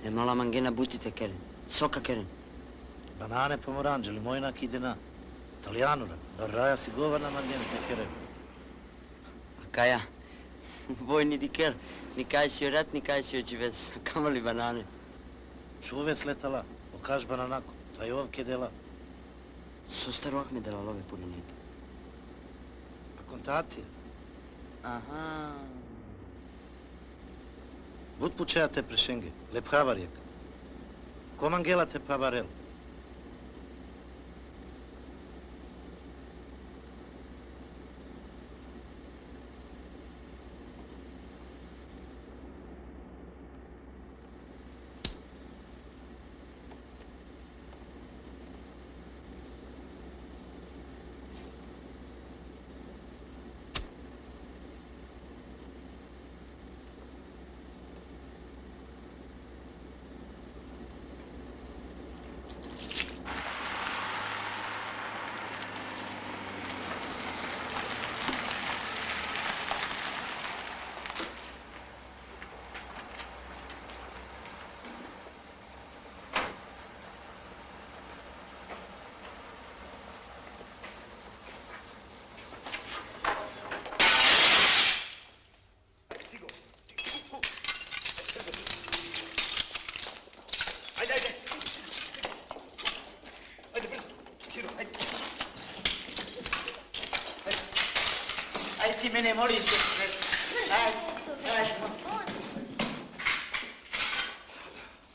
E mala mangena butite keren. Soka keren. Banane, pomoranđe, limojna, kidina. Italijanura, barraja si govana mangena te keren. Kaja, voi ni diker, ni kaj si rat, ni kaj si ođives. Kamo li banane? Čuve sletala, okaž bananako, taj ovke dela. Sostaro Ahmedela love puno neke. A kontacija? Aha. Bud pučeja te prešenge, lep havarjek. Ko mangela te pavarel? Ti mene moliš se.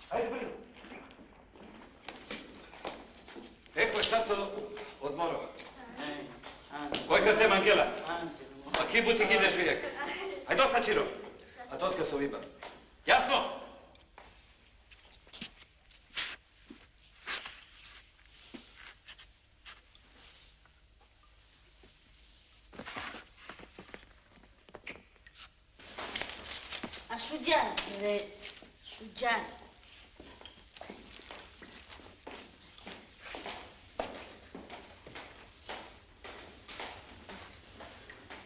Ajde, brzo. Ecco è stato odmoro. Koliko te mangela? A ki buti ideš uvijek? Aj dosta Čiro. A doska su viba. Jasno? A Šuđan, Šuđan.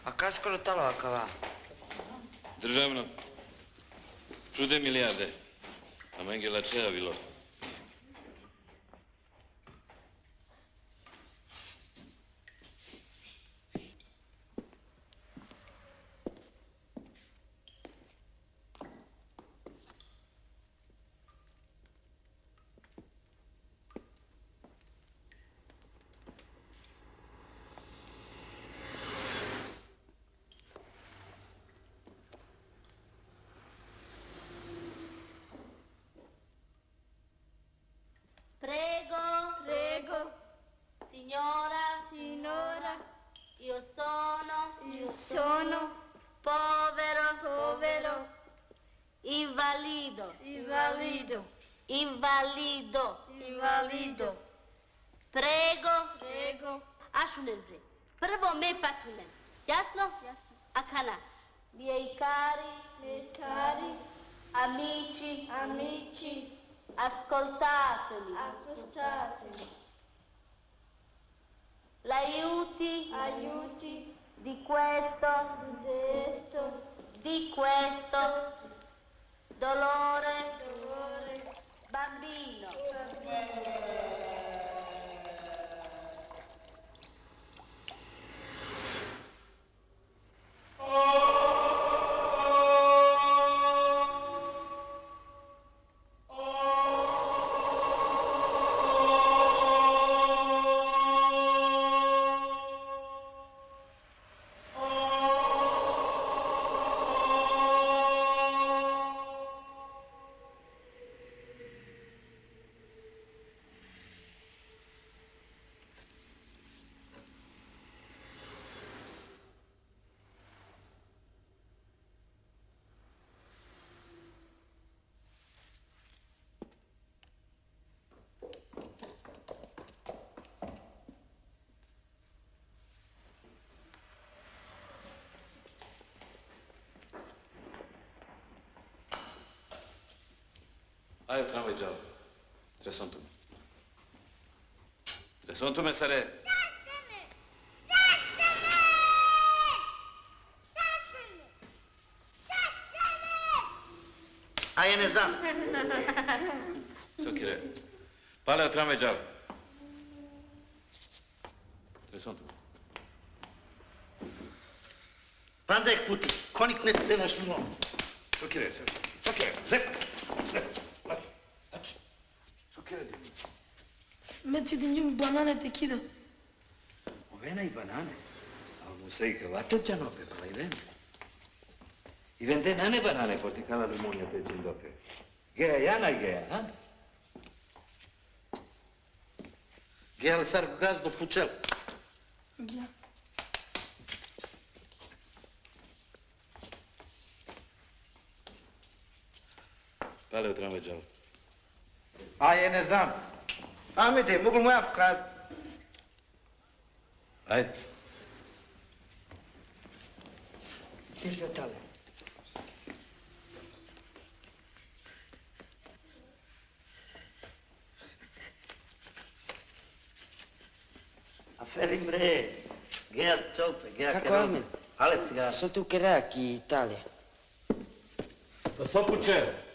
A kaj skoro talo akava? Državno. Čude milijarde. A mengela čeja bilo. Prego, signora, io sono povero, invalido, prego, ašunen bre, prvo me patunen, jasno? Akana, miei cari, amici, ascoltatemi. L'aiuti di questo dolore bambino. Ajde, tramvaj džavo. Treson tu me sare. ja ne znam. Sokire, pale od tramvaj džal. Tre tu. Pandek puti, konik ne naš mnom. Sokire, zepa, lači. Sokire, Meci di njung banane te kida. Ovena i banane. A mu sei cavato già no per la ven. I vende nane banane porti cala limonja te cindope. Geja, jana i geja, ha? Gel sar gazdo pučel. Ja. Pale od tramvaj džal. A ja ne znam. Ahmede, mogu li moja pokazati? Ajde. Tiži otale. Aferi bre, geja čolce, geja Kako, kerom. Ahmed? Ale cigara. Sono tu che racchi, Italia. To so puče.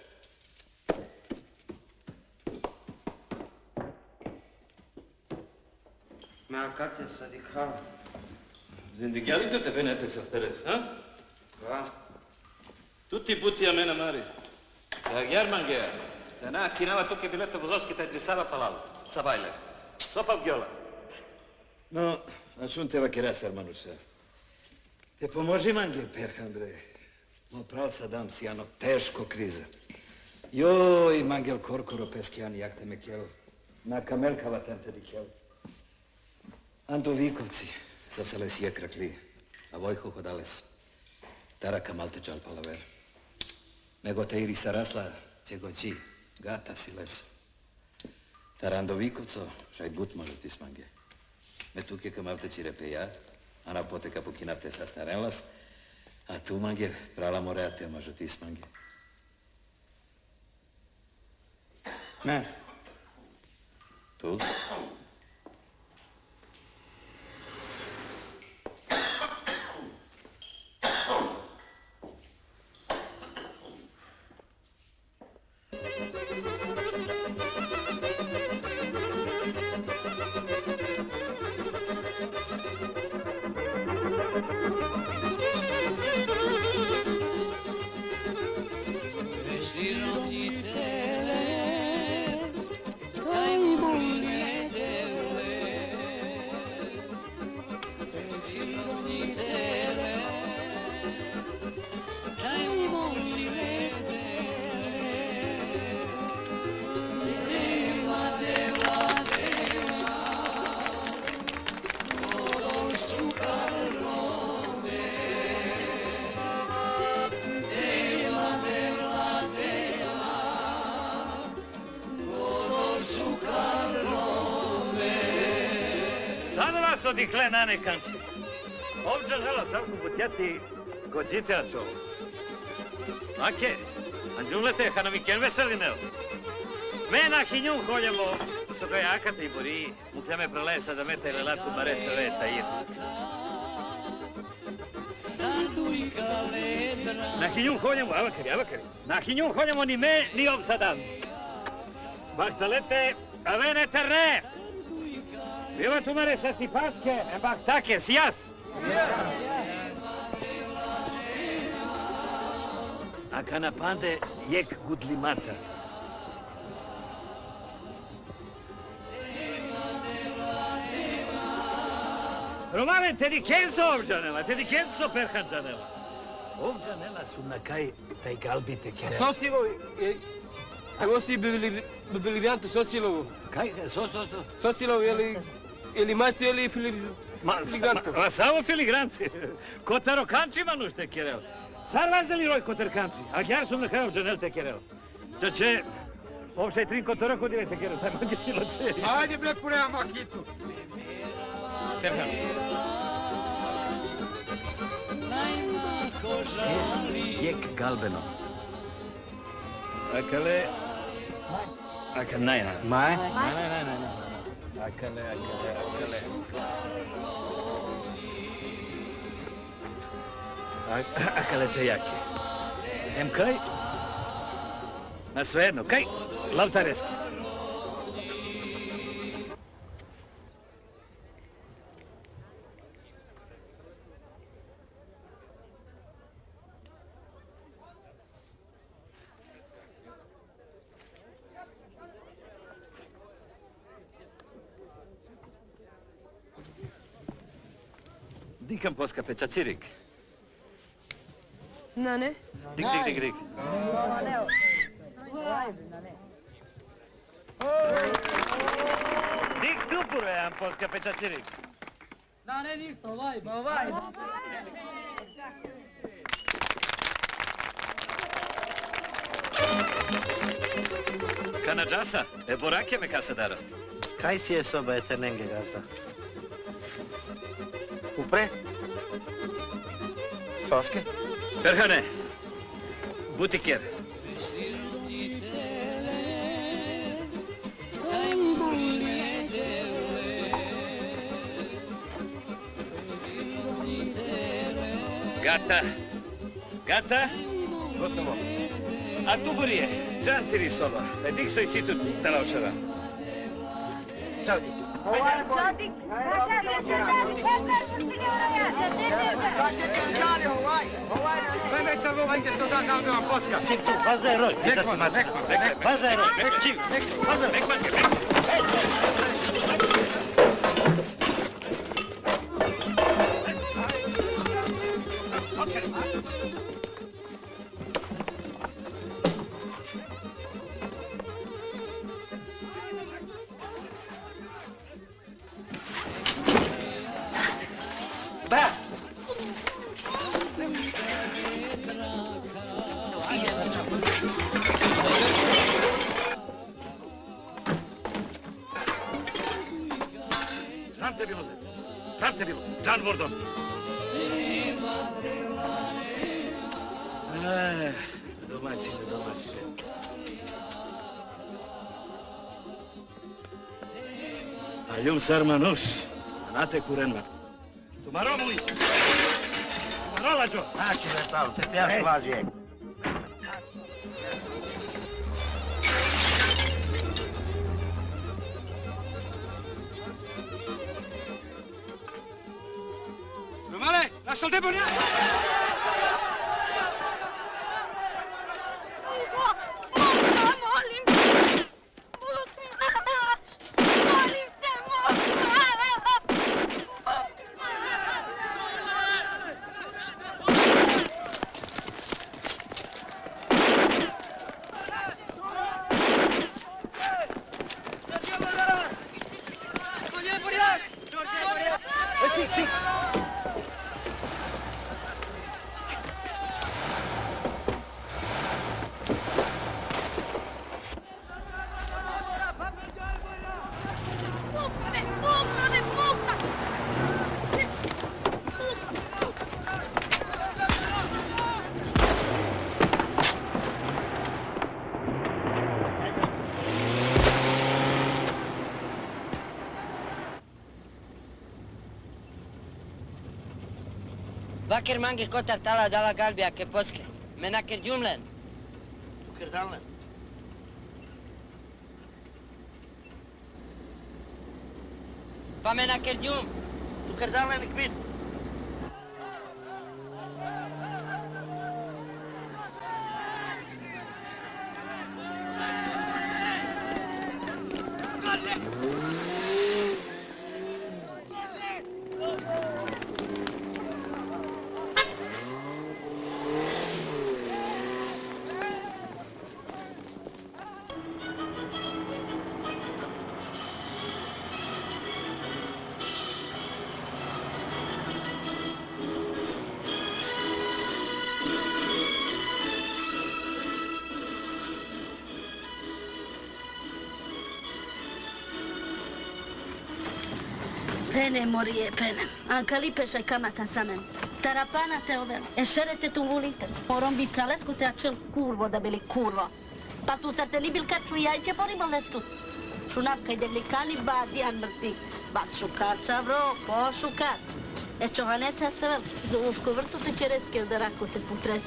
Ma kako se di kao? Zindigialito te venete sa steres, ha? Qua? Tutti butti a mena mari. Da German geja. Da na kinava tuke bilete vozovski taj trisava palalo. Sabajle. Sopa vgjola. No, a šun teba keras, hermanuša. Te pomoži mange, Perhan, bre. Mo prav sadam si ano teško kriza. Joj, mangel korkoro peskijan jak te me kjel. Na kamelkava tem te di kjel. Andovikovci sa se les jekrakli, a vojho hodales. Taraka malte čal palaver. Nego te iri sarasla cjegoći, gata si les. Tarandovikovco, šaj but možu ti smange. Me tuke ka malte ci repe ja, a na pote ka pukinate sa starelas, a tu mange prala moreate možu ti smange. Ne. Tu? di kle nane kanci. Ovdje žela savku butjati gođite a čovu. Ake, anđulete hanamiken veselinel. Mena hinju holjamo, sa koje akate i bori, mu teme prelesa da mete lelatu bareca veta ir. Na hinju holjamo, avakari. Na hinju holjamo ni me, ni ovsadan. Baktalete, a vene terne. Bilo tu mare sa stipaske, embak take, sijas. A kanapande jek gudlimata. Romane, te di kenzo ovđanela, te di kenzo perhanđanela. Ovđanela su na kaj taj galbite kere. Sosilo, si bilivijanto, Sosilovo. Kaj, Sosilovo, ili masto, ili filigranto. Ma samo filigranci. Kotarokanči manuš te kerel. Sar vazdeli roj kotarkanči, a kjar su na kaj ovđanel te kerel. Če, ovšaj trin kotoroko dire te kerel, taj magi silo če. Ajde, bre, purea makitu. Perhan. Jek galbeno. Akale... Akale, nej. Maj? Nej. Akale. Akale če jake. Em kaj? Na svejedno, kaj? Lavtareski. Dikam poska pečacirik. Nane? Dik. Dik dupuro jedan poska pečacirik. Nane, ništa, ovaj. Kana džasa, borakje me kasa dara. Kaj si je soba eternenge, gazda? Upre? Soske? Perhane, butikjer. Gata? Gotovo. A tu burije, džantiri soba. Dik soj situ talaušara. Ćao, Diki. Vreme se luvajte to da vam poska. Čim tu, vas da je roj. Vas da je roj. Čim, vas da je roj. Sram te bilo, Džan Vordon. Domaćine. Aljum sarmanuš, anate kurenman. Tumaromuli! Tumarolađo! Znači, Veslau, te pjaš lažije. Rumale, lascial demonio! Bakir mangi kotar tala dala galbija ke poske. Menaker djumlen. Tukerdalne. Pa menaker djum. Tukerdalne ni kvit. Pene morije pene. Anka lipeša i kamatan samen. Tarapana te ovel. Ešerete tu volite. Morom bi pralesku te acel curvo da bili curvo. Pa tu să te libil catru jajce poribol destu. Šunapka i devlikani badi an mrti. Bat šukar čavro, po šukar. E čovanete se vel. Za uvku vrtu te čereske da rako te putres.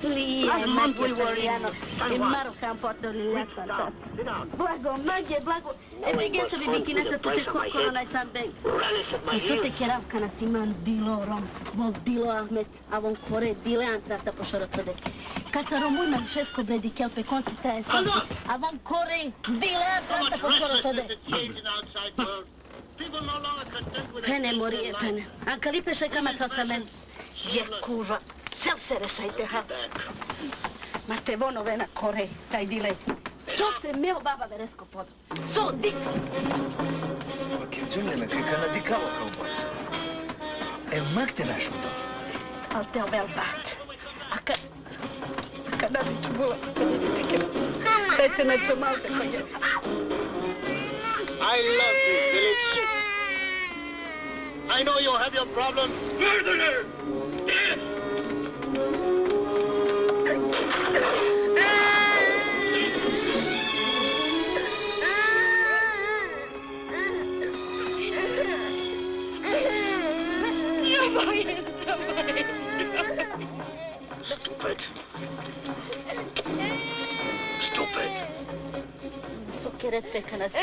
Lije, Magje, Italiano, e Marocan porto Liliana. Blago, Magje, blago. E mi che sono di chi tutte coccolo nai Sanbeng. E sote keravka na siman dilorom, vol dilo Ahmet, avon kore dile antrata po šorotode. Kataro mujna šesko bredi kelpe koncita je sanci, avon kore dile antrata po šorotode. Pene morije, pene. Anka lipe šajkama to sa men. Je kurva, sel se rešajte ha. Ma te vonove na kore, taj dile. So se meo baba veresko podo. So dik. Ma che giunne che canadicavo con voi. E mag te nasciuto. Al teo bel bat. A kada bi ću bula, kada bi te kera. Dajte na čo malte koje. I love this village. I know you have your problems. Murderer! Stupid. Stupid. So keret peka nas.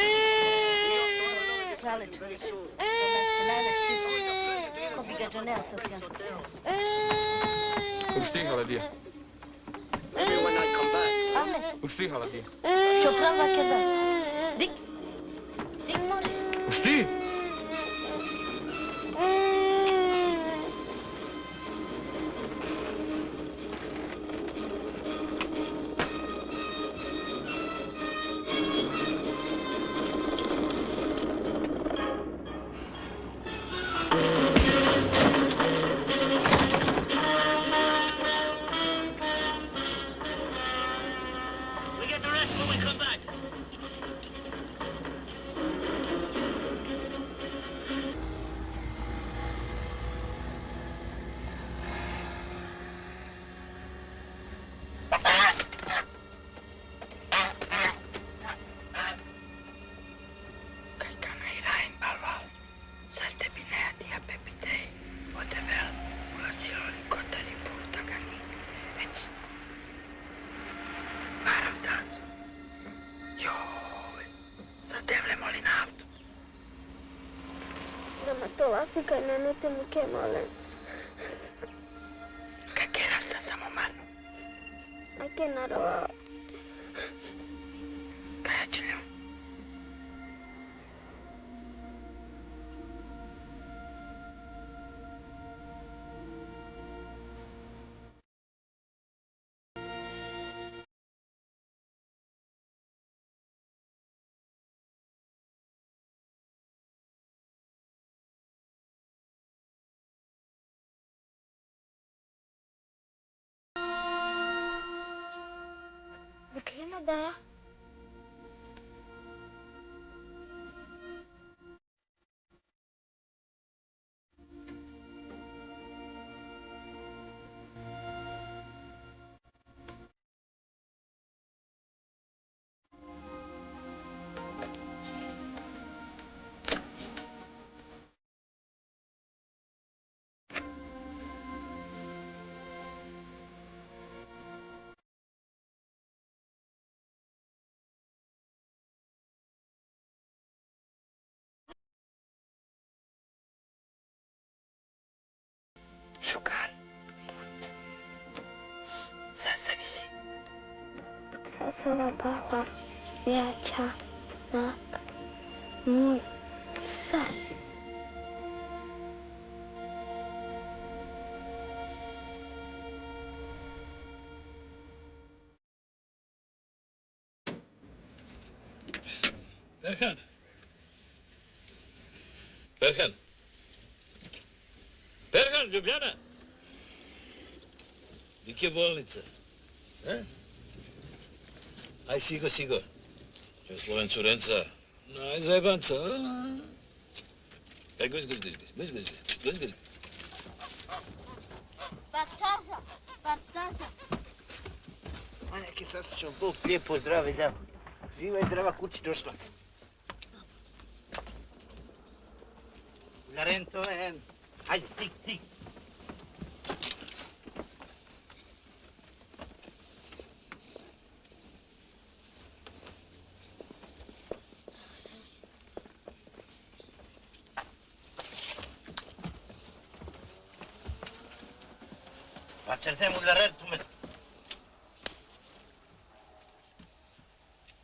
Kraleć. Ko bi ga džone asocijan sa sve. Uštihala di je? Ame, Uštihala di je? čo prava keda. Dik. Dik mori. Ušti? Afrika nemojte mu ke molim. Kake rasta samo marno. A ke naravno. Kaja čeljam. Bukino da je. Šukar. Sad zavisi. Sasava baba, jača, nak, moj, sve. Berhan. Berhan. Berhan, Ljubljana. Dik je bolnica. Aj, sigo, sigo. Če Sloven curenca. Aj, zajebanca. Aj, goj. Partaza. A neki sad ćemo Bog lijepo zdravi da. Živa i zdrava kući došla. Larento, Ajde, sig. Ma cerchiamo di arrestare.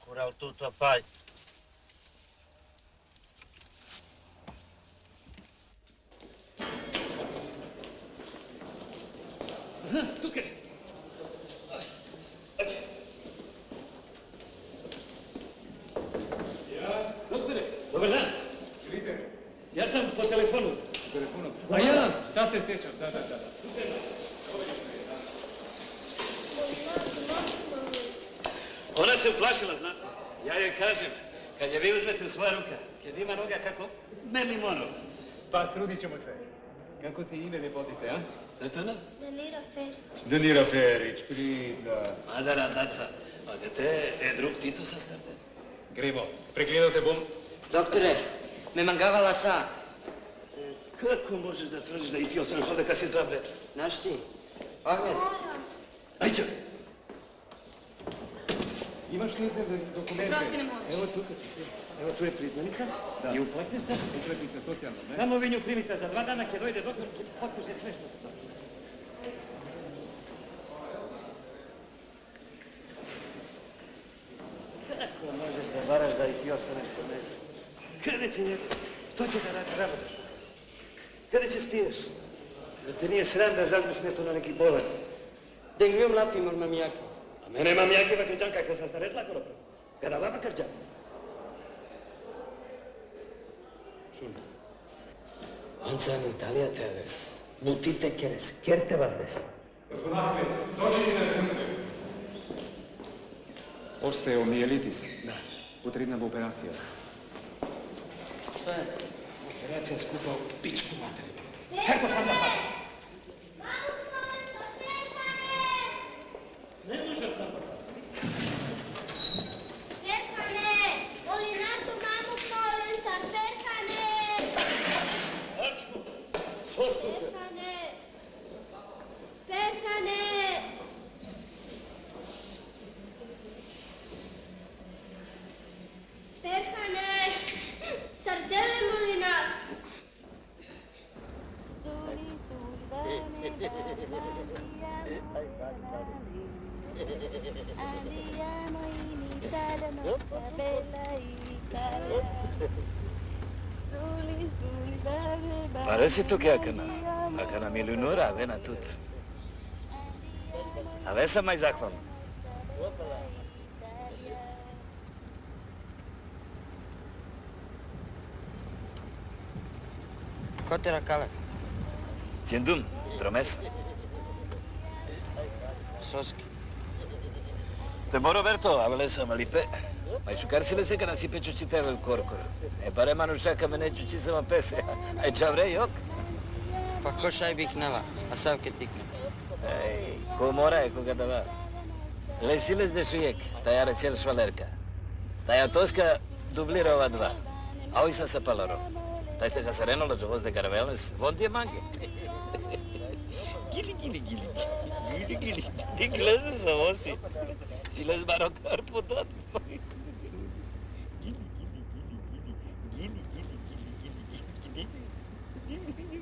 Cura tutto a pai. Tu che sei? Doktore, dobar dan. Ja sam po telefonu. A ja, sad se sjećam, da. Ona se uplašila, znate. Ja joj kažem, kad je vi uzmete u svoja ruka, kad ima noga kako meni moro. Pa trudit ćemo se. Kako ti ime ljepotice, a? Sretana? Danira Ferić. Danira Ferić, pridna. Madara, daca, a da te drug Tito sastarte? Gremo, pregledal te bom. Doktore, me mangavala sa. Kako možeš da tvrdiš da i ti ostaneš ovdje kad si zdrav, bre? Znaš ti? Ahmed. Ajde! Imaš li za dokumente? Prosti, ne možeš. Evo tu je priznanica i uplatnica. Uplatnica socijalna, ne? Samo vi nju primite za 2 dana, kad dojde doktor, potpiše sve što to. Kako možeš da varaš da i ti ostaneš sa mezom? Kada će njega? Što će da radi rabodaš? Kada će spiješ? Da te nije sram da zazmiš mjesto na neki bolan? Da im njom lafi mor mamijake. A mene mam jake vakličanka, kad sam stare slako ropravo. Kada vama krđa? Šun. Anza in Italia te aves. Nutite queres, quer te vas des. Gospodin Ahmed, dođi na trenutke. Osteomijelitis. Da. Potrebna bo operacija. Sve. Operacija skupa u pičku materiju. Herko sam da pada. Ne može sam. Stefane, volim na tu mamu Polenca, Stefane! Hačku, sostupe. Stefane! Stefane! Stefane! Sardele Molina! Andiamo in Italia, nostra bella Italia. Soli, soli, Pa resi tu kjakana. Aka nam je Leonora, vena tut. A ve sam maj zahvalna. Ko te rakale? Ciendum, dromesa. Soski. Te Roberto, avele sam alipe. Mai șucarsele se că n-a si pe ciucite avel corcor. E pare manușa că mene ciuci să mă pese. Ai ce vrei, joc? Pa ko šaj bih nala, a savke tikne. Ei, ko mora e, ko kada va. Le siles de šujek, taja recel švalerka. Taja toska dublira ova dva. A ovi sa palaro. Taj te hasareno la džovos de caraveles, von ti je mange. Gili, gili, gili, gili, gili. Ti gleze sa osi. Si les barocar podat. Gili, gili, gili, gili, gili, gili, gili, gili.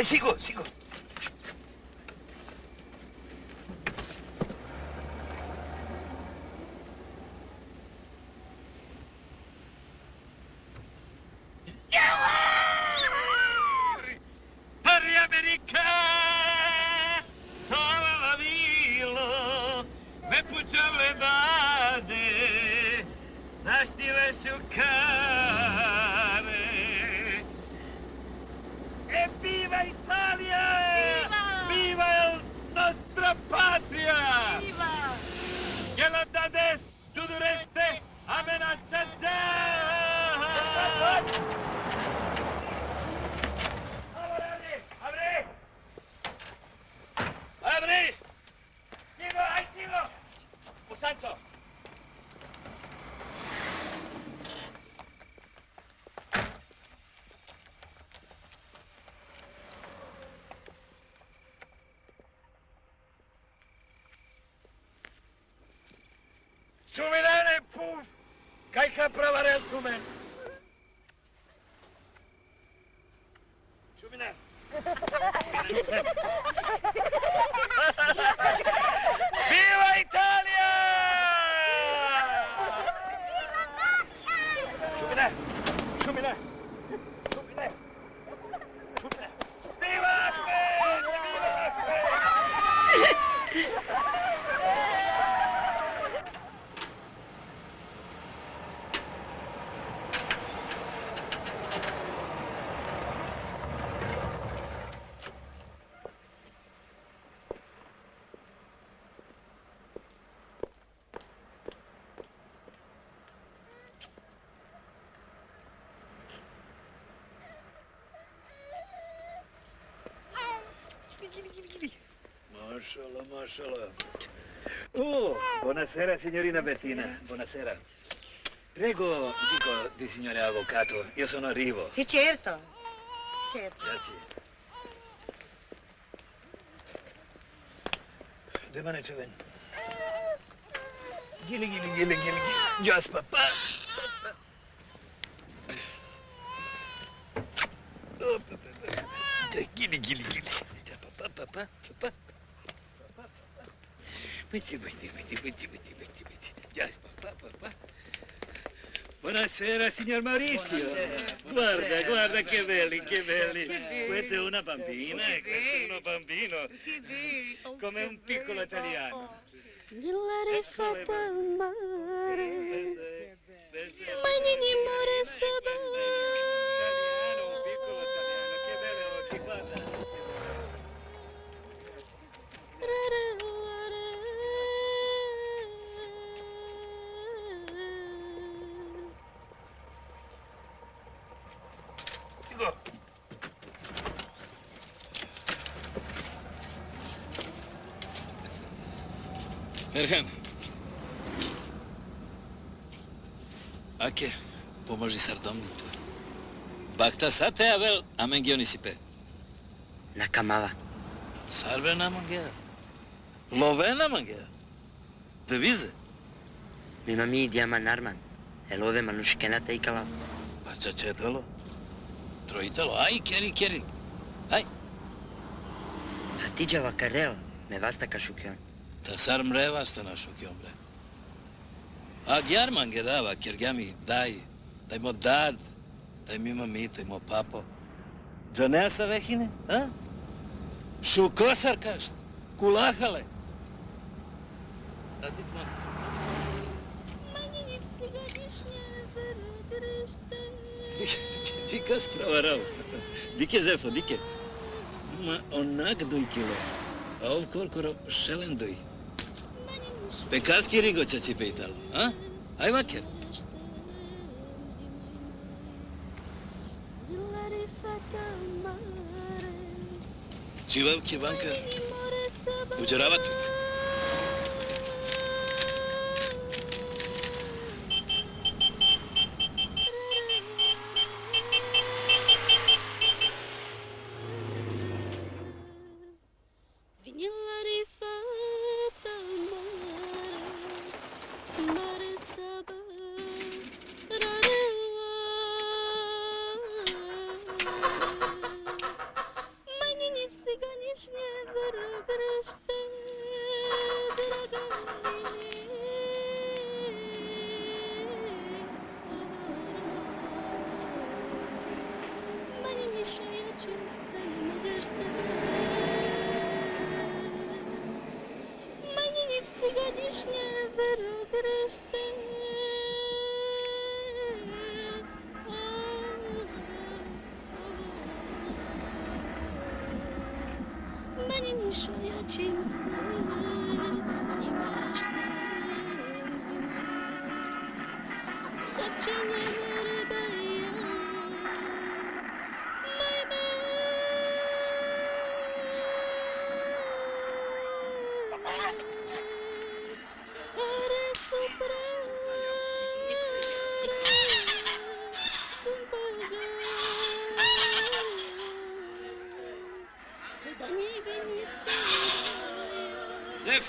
Sigo, sigo. Per America, toda la vilo, me pućale dade, naštile šukare. E viva Italia! Viva il nostra patria! Viva! Che la dade sudureste amenazza! Apri! Apri! Sigo, ai sigo! Musanzo! Sumirane puf! Kaj ka pravare sumen! Suminan! Viva Italia! Suminan! Suminan! Suminan! Suminan! Viva Ahmed! Viva Ahmed! Mashallah, mashallah. Oh, buonasera signorina Bettina, buonasera. Prego, dico di signore avvocato, io sono arrivo. Sì, certo. Certo. Grazie. Demane çöven. Gili gili gili gili. Just papa. Oh, papa. Gili gili gili. Papa, papa, papa. Metti. Just papa, papa. Buonasera, signor Maurizio. Guarda, guarda che belli, che belli. Questa è una bambina e questo è uno bambino. Come un piccolo italiano. Gliel'hai fatta amare, ma Italiano, non muore sabore. un piccolo italiano, che belli occhi, guarda. Dico. Erhan. Ake, pomoži sardomnitu. Bakta sate avel amengioni sipe. Nakamava. Sarve namangea. Love namangea. Devize. Mi mami diama narman. Elove manuškenata i kala. Pa čačetelo. Trojitelo. Aj, keri. Aj. Hatidžava karel, me vasta kašukjon. Ta sar mreva sta našo kjombre. A gyar mangedava, kirgami daj mo dad, daj mi mami, daj mo papo. Džanesa vehine, a? Šukosar kašt, kulahale. A dit man. Dike spravarao. Dike zefo, dike. Ma onak duj kilo. A ov korkoro šelen duj. Pekarski rigo će ci pitalo, a? Aj vaker. Čivavki banka uđeravatuk. vero Krishna. Mani nishoya chimse, nimashte. Stopčenje verebeja, majme. Hare supreme, kumpaga. Zef,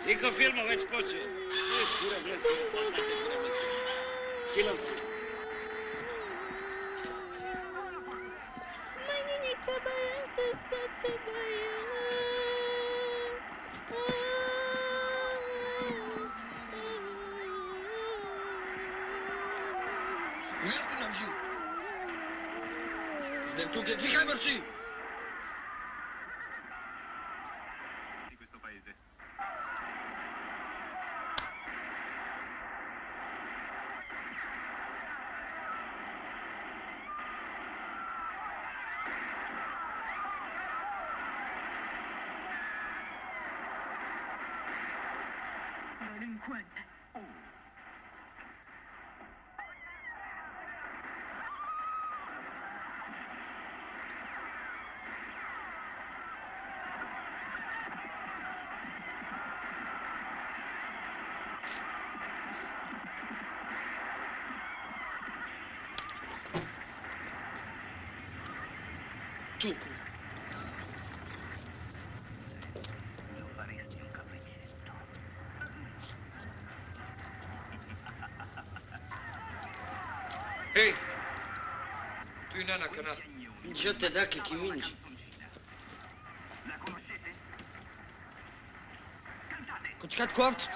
niko filma već počeo. Kura blesko, slušajte kura blesko. Kilovci. Manjinika bajateca te baja. Nerede namcı? Nel tu che dvigaj mrci! Tu, kurwa. Hej! Tu je Nana Kana. Čo te dake ki minđi? Kočkat kovčit.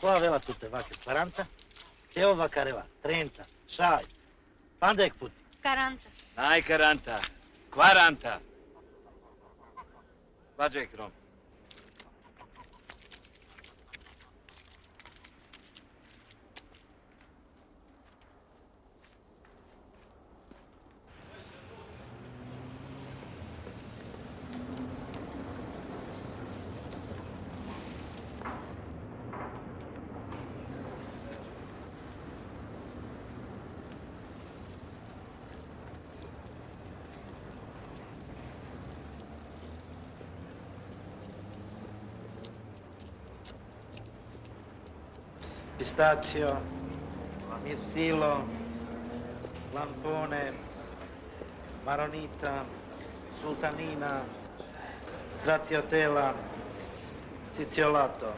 Qua aveva tutte vacche 40, che ova careva 30, sai. Quando è che puti? 40. Aj 40. 40. Vađe krom. Pistazio, mirtillo, lampone, maronita, sultanina, straziatella, tiziolato.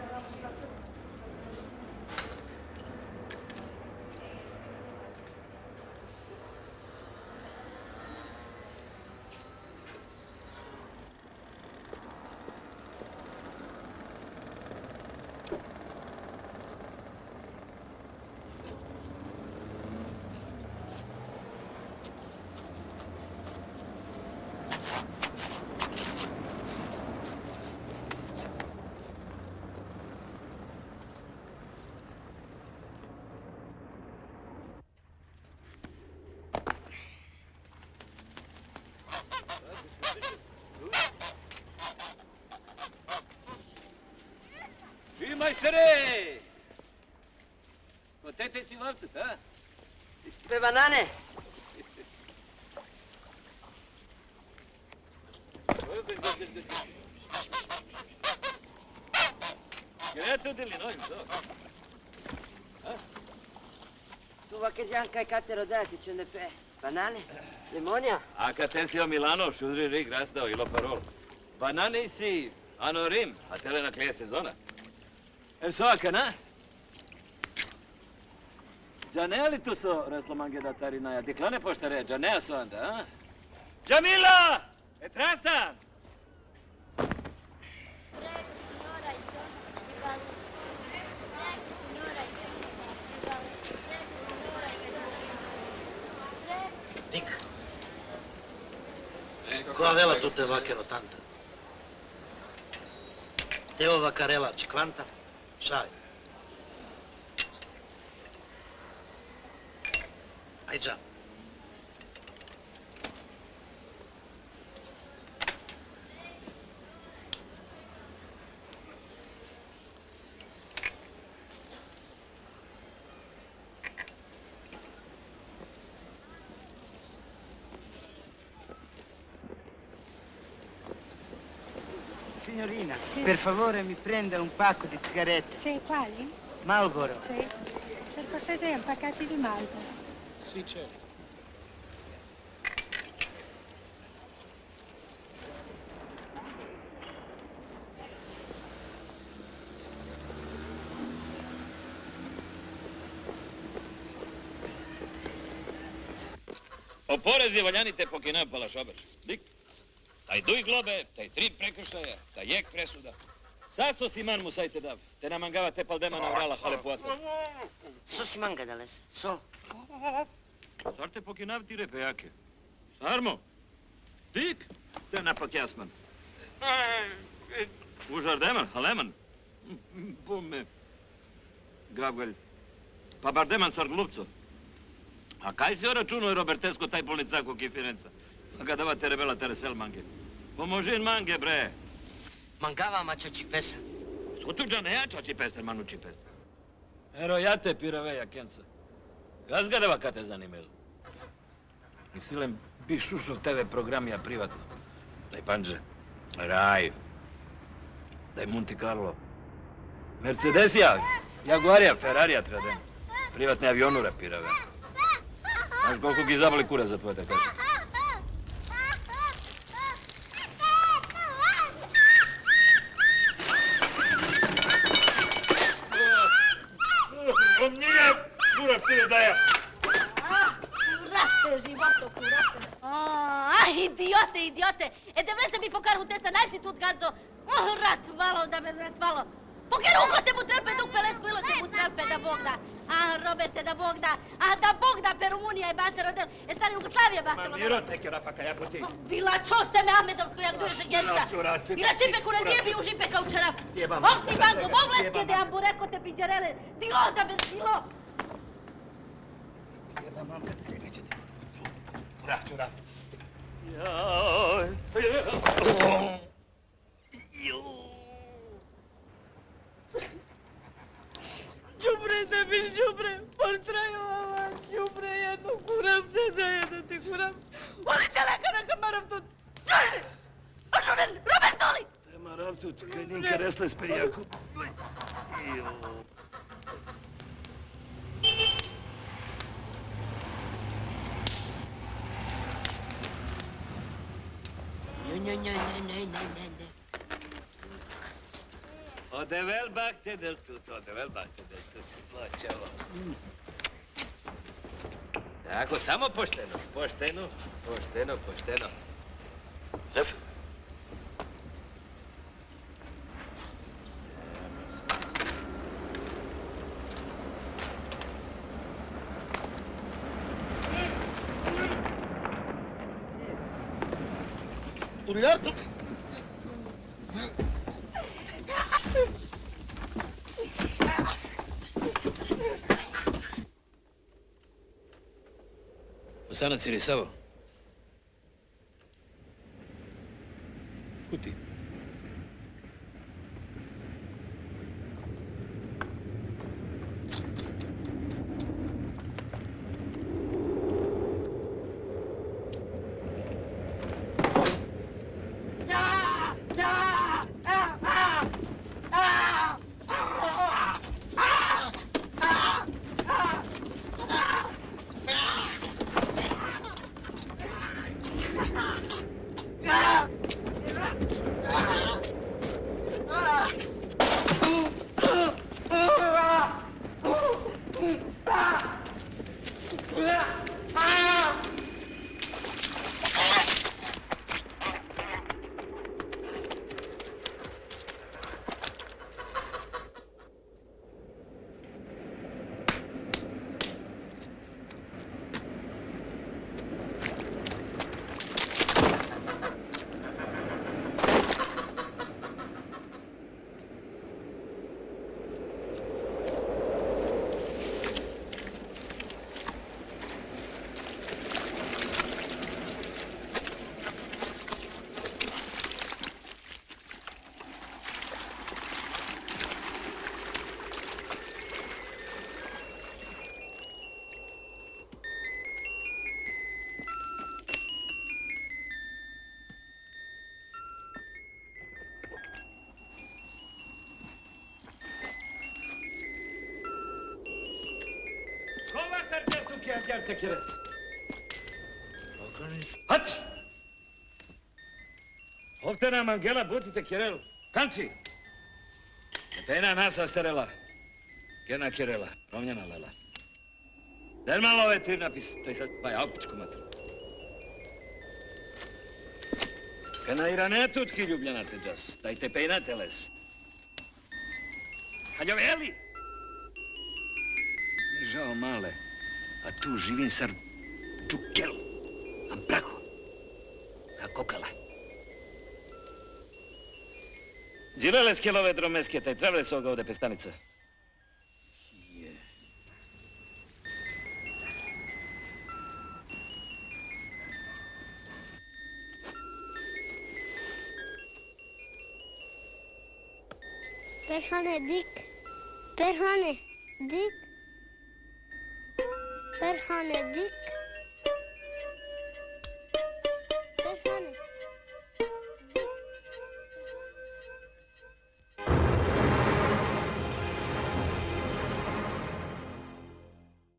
majstere! Potete ci voltu, da? Dve banane. Gledate li novim, to? Tu va che anche ai catterodati c'è ne pe. Banane? Limonia? A Catensio Milano, šudri rig rastao i loparol. Banane si anorim, a tele na klije sezona. So akana? Džanea li tu so raslomange da tarinaja? Diklane poštare, džanea su onda, a? Džamila! Etrastan! Dick. Ko aveva tutte vacche 80? Teo Vaccarella 50? Sai. Hai già. Signorina, per favore mi prenda un pacco di sigarette. Sì, quali? Marlboro. Sì. Per cortesia, un pacchetto di Marlboro. Sì, certo. O porezi valjanite pokinav palašobaš. Dik. Taj duj globe, taj 3 prekršaja, taj jek presuda. Saso si man musajte dav, te namangava te paldema na vrala hale puata. So si manga dales, so. Sar te pokinav ti repe jake. Sarmo. Dik, te napak jasman. Užar deman, haleman. Bume. Gavgalj. Pa bar deman sar glupco. A kaj si računuje Robertesco taj policajko ki Firenca? A ga davate rebela teresel mange. Pomožin mange, bre. Mangava ma čači pesa. Sotuđa ne ja čači pester, manuči pester. Ero ja te piraveja, kenca. Gaz ga deva kate zanimelo. Mislem, bi šušov TV programija privatno. Daj Panđe, Raj, daj Monte Carlo, Mercedesija, Jaguarija, Ferrarija tradem. Privatne avionure pirave. Znaš koliko gi zaboli kura za tvoje kaže. Nije kura pire daja. Curate, životo, curate. Idiote, idiote. E te vrete mi pokar u testa, najsi tu gazdo. Ratvalo, da me ratvalo. Pokar uho te mu trepe duk pelesku, ilo te mu trepe da Bog da. Roberte, da Bog da. Da Bog da per Rumunija i Bate Rodel. E stari Jugoslavije, Bate Rodel. Miro, teke rapaka, ja poti. Bila čoste me Ahmedovsko, jak duješ jedica. Bila čipe kure djebi u žipe kao čarap. Oh si banko, mogleske de ambureko te piđerele. Dilo da me dilo. Jeba mamka te se nećete. Čurak, čurak. Đubre, debil, đubre, portraju ova, đubre, jedno kuram te da jedno ti kuram. Volite lekara kad maram tut. Đubre, ažuren, Robertoli! Te maram tut, kad ninka resle spejako. Odevel bakte del tut, odevel bakte del tut. Loćevo. Tako, samo pošteno, pošteno, pošteno, pošteno. Zef. Uriardo! Osana Cirisavo. Kuti. che agar te quieres. Hać! Ovdje nam Angela budite Kirel. Kanci! Pena nasa sterela. Kena Kirela. Romnjana lela. Der malo ove ti napis. To je sad pa aupičku matru. Kena iranetu tki ljubljena te džas. Dajte pejna teles. Haljoveli! Mi žao male. A tu živim sar čukelu. Am prako. A kokala. Zilele skelove dromeske, taj trebali su ovdje pestanica. Perhane dik. Perhane dik. Perhane dik.